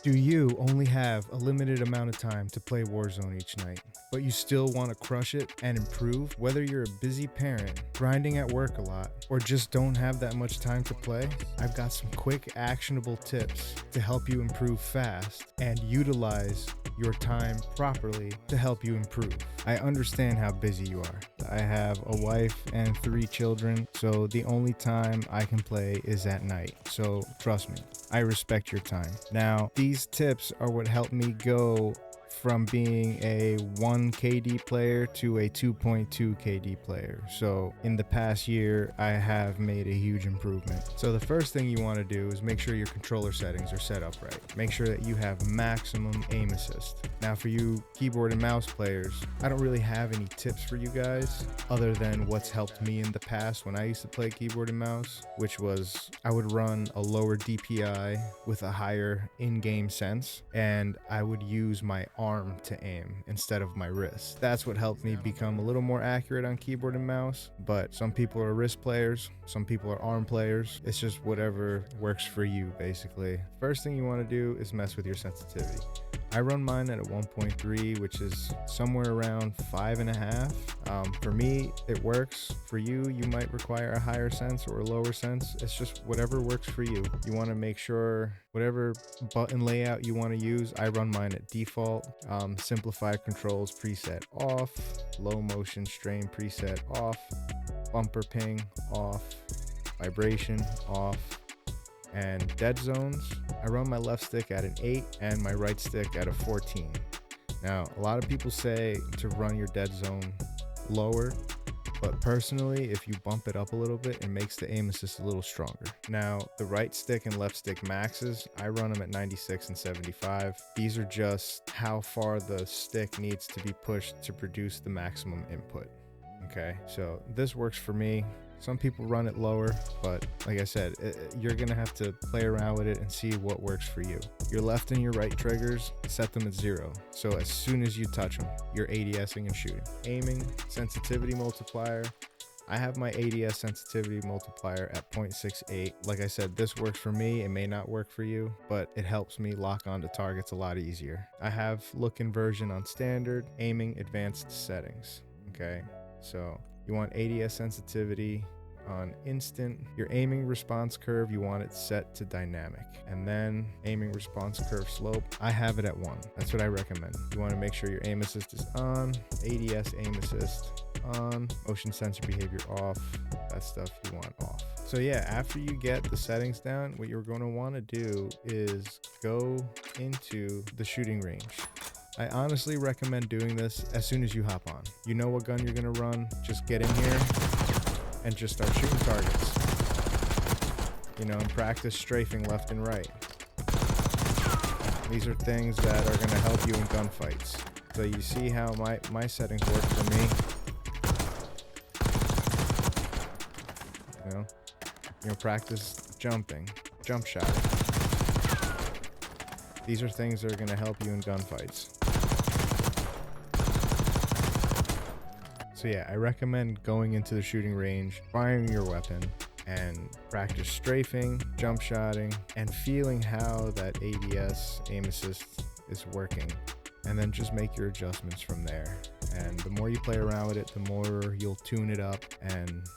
Do you only have a limited amount of time to play Warzone each night, but you still want to crush it and improve? Whether you're a busy parent, grinding at work a lot, or just don't have that much time to play, I've got some quick, actionable tips to help you improve fast and utilize your time properly to help you improve. I understand how busy you are. I have a wife and 3 children, so the only time I can play is at night. So trust me, I respect your time. Now, these tips are what helped me go from being a 1 KD player to a 2.2 KD player. So in the past year, I have made a huge improvement. So the first thing you want to do is make sure your controller settings are set up right. Make sure that you have maximum aim assist. Now for you keyboard and mouse players, I don't really have any tips for you guys other than what's helped me in the past when I used to play keyboard and mouse, which was I would run a lower DPI with a higher in-game sense, and I would use my arm to aim instead of my wrist. That's what helped me become a little more accurate on keyboard and mouse, but some people are wrist players, some people are arm players. It's just whatever works for you, basically. First thing you want to do is mess with your sensitivity. I run mine at a 1.3, which is somewhere around 5.5. For me, it works. For you, you might require a higher sense or a lower sense. It's just whatever works for you. You want to make sure whatever button layout you want to use, I run mine at default. Simplified controls preset off, low motion strain preset off, bumper ping off, vibration off, and dead zones, I run my left stick at an 8 and my right stick at a 14. Now, a lot of people say to run your dead zone lower, but personally, if you bump it up a little bit, it makes the aim assist a little stronger. Now, the right stick and left stick maxes, I run them at 96 and 75. These are just how far the stick needs to be pushed to produce the maximum input. Okay, so this works for me. Some people run it lower, but like I said, you're gonna have to play around with it and see what works for you. Your left and your right triggers, set them at 0. So as soon as you touch them, you're ADSing and shooting. Aiming, sensitivity multiplier. I have my ADS sensitivity multiplier at 0.68. Like I said, this works for me. It may not work for you, but it helps me lock onto targets a lot easier. I have look inversion on standard, aiming advanced settings. Okay, so you want ADS sensitivity on instant. Your aiming response curve, you want it set to dynamic. And then aiming response curve slope, I have it at 1. That's what I recommend. You want to make sure your aim assist is on, ADS aim assist on, motion sensor behavior off, that stuff you want off. So yeah, after you get the settings down, what you're going to want to do is go into the shooting range. I honestly recommend doing this as soon as you hop on. You know what gun you're gonna run, just get in here and just start shooting targets. You know, and practice strafing left and right. These are things that are gonna help you in gunfights. So you see how my settings work for me. You know, practice jumping, jump shot. These are things that are gonna help you in gunfights. So yeah, I recommend going into the shooting range, firing your weapon, and practice strafing, jump shotting, and feeling how that ADS aim assist is working. And then just make your adjustments from there. And the more you play around with it, the more you'll tune it up, and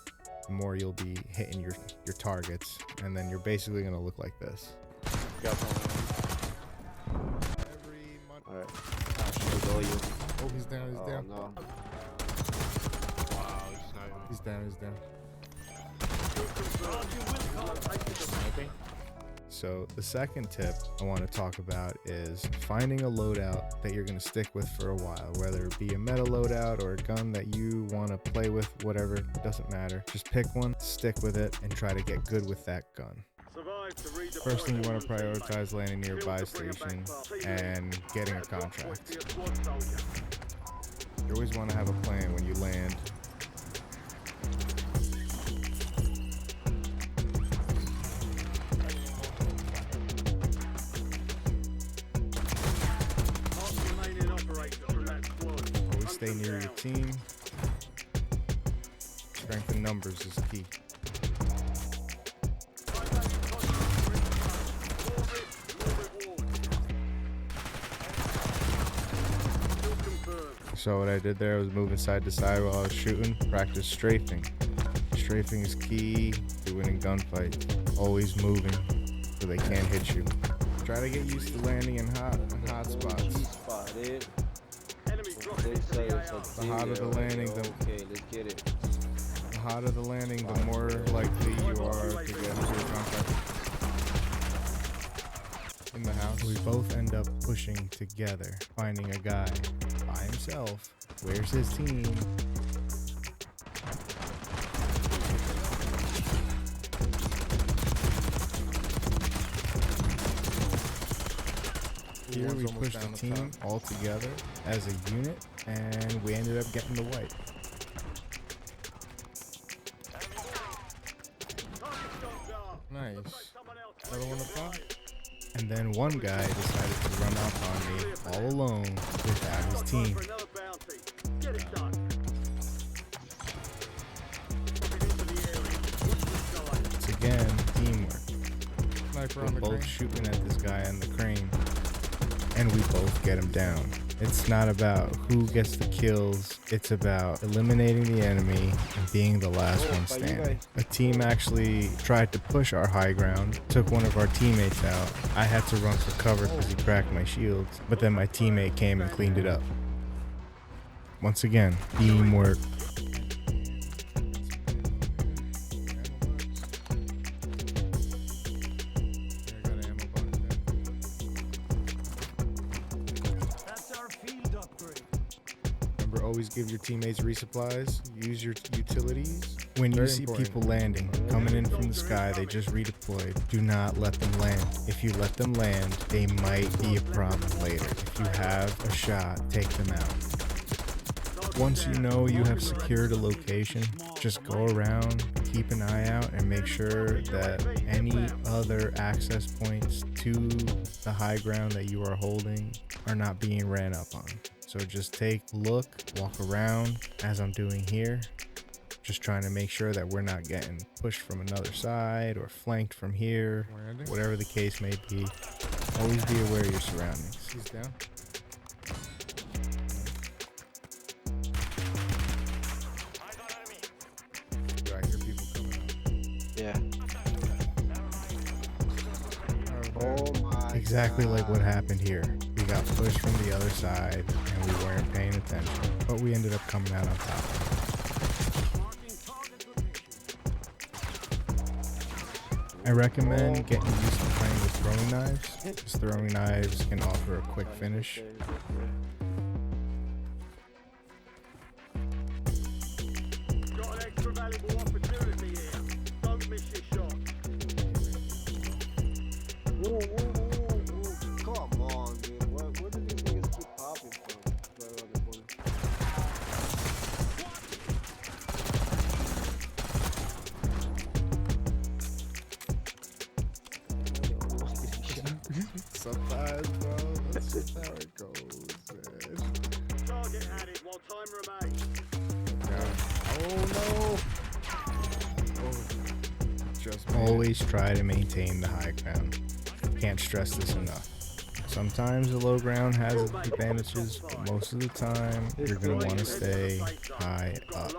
the more you'll be hitting your targets. And then you're basically gonna look like this. Got someone. Alright. Oh, he's down, he's down. No. Wow, He's down, he's down. So the second tip I want to talk about is finding a loadout that you're going to stick with for a while, whether it be a meta loadout or a gun that you want to play with, whatever, doesn't matter. Just pick one, stick with it, and try to get good with that gun. First thing you want to prioritize landing near a buy station and getting a contract. You always want to have a plan when you land. Always stay near your team. Strength in numbers is key. So what I did there was moving side to side while I was shooting. Practice strafing. Strafing is key to winning gunfights. Always moving so they can't hit you. Try to get used to landing in hot spots. Spotted. The hotter the landing, okay, let's get it. the hotter the landing, the more likely you are to get into a gunfight. In the house, we both end up pushing together, finding a guy by himself. Where's his team? Here we pushed the team all together as a unit, and we ended up getting the wipe. Nice. Another one to find? And then one guy decided to run up on me all alone without his team. It's again teamwork. We're both shooting at this guy on the crane, and we both get him down. It's not about who gets the kills, it's about eliminating the enemy and being the last one standing. A team actually tried to push our high ground, took one of our teammates out. I had to run for cover because he cracked my shields, but then my teammate came and cleaned it up. Once again, teamwork. Always give your teammates resupplies. Use your utilities. When you see people landing, coming in from the sky, they just redeployed. Do not let them land. If you let them land, they might be a problem later. If you have a shot, take them out. Once you know you have secured a location, just go around, keep an eye out, and make sure that any other access points to the high ground that you are holding are not being ran up on. So just take a look, walk around as I'm doing here, just trying to make sure that we're not getting pushed from another side or flanked from here, whatever the case may be. Always be aware of your surroundings. He's down. Do I hear people coming up? Yeah. Oh my Exactly God. Like what happened here. We got pushed from the other side and we weren't paying attention, but we ended up coming out on top. I recommend getting used to playing with throwing knives, because throwing knives can offer a quick finish. Got an extra valuable opportunity here. Don't miss your shot. Whoa. Come on, dude. Where do these niggas keep popping from? Right around the corner. Sometimes, bro, that's just how it goes, man. Target added while time remains. Oh no! Just always try to maintain the high ground. Can't stress this enough. Sometimes the low ground has advantages, but most of the time you're going to want to stay high up.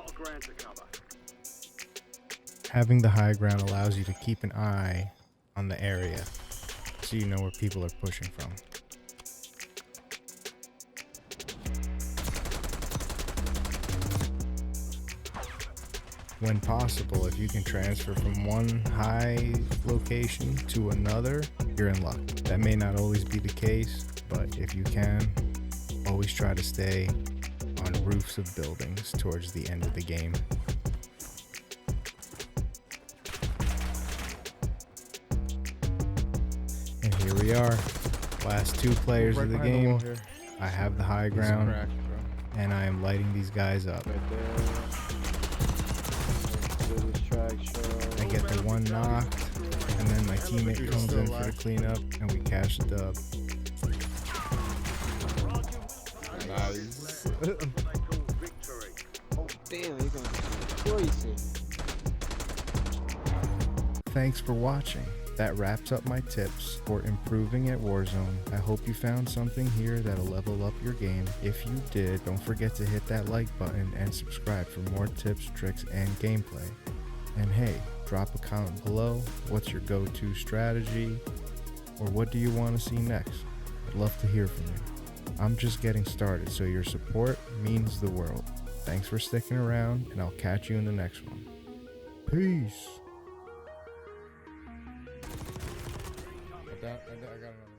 Having the high ground allows you to keep an eye on the area so you know where people are pushing from. When possible, if you can transfer from one high location to another, you're in luck. That may not always be the case, but if you can, always try to stay on roofs of buildings towards the end of the game. And here we are, last two players of the game. I have the high ground, and I am lighting these guys up. I get the one knocked, and then my teammate comes in for the cleanup, and we cash the dub. Nice. Oh damn, you're gonna destroy it. Thanks for watching. That wraps up my tips for improving at Warzone. I hope you found something here that'll level up your game. If you did, don't forget to hit that like button and subscribe for more tips, tricks, and gameplay. And hey, drop a comment below. What's your go-to strategy? Or what do you want to see next? I'd love to hear from you. I'm just getting started, so your support means the world. Thanks for sticking around, and I'll catch you in the next one. Peace. I got another.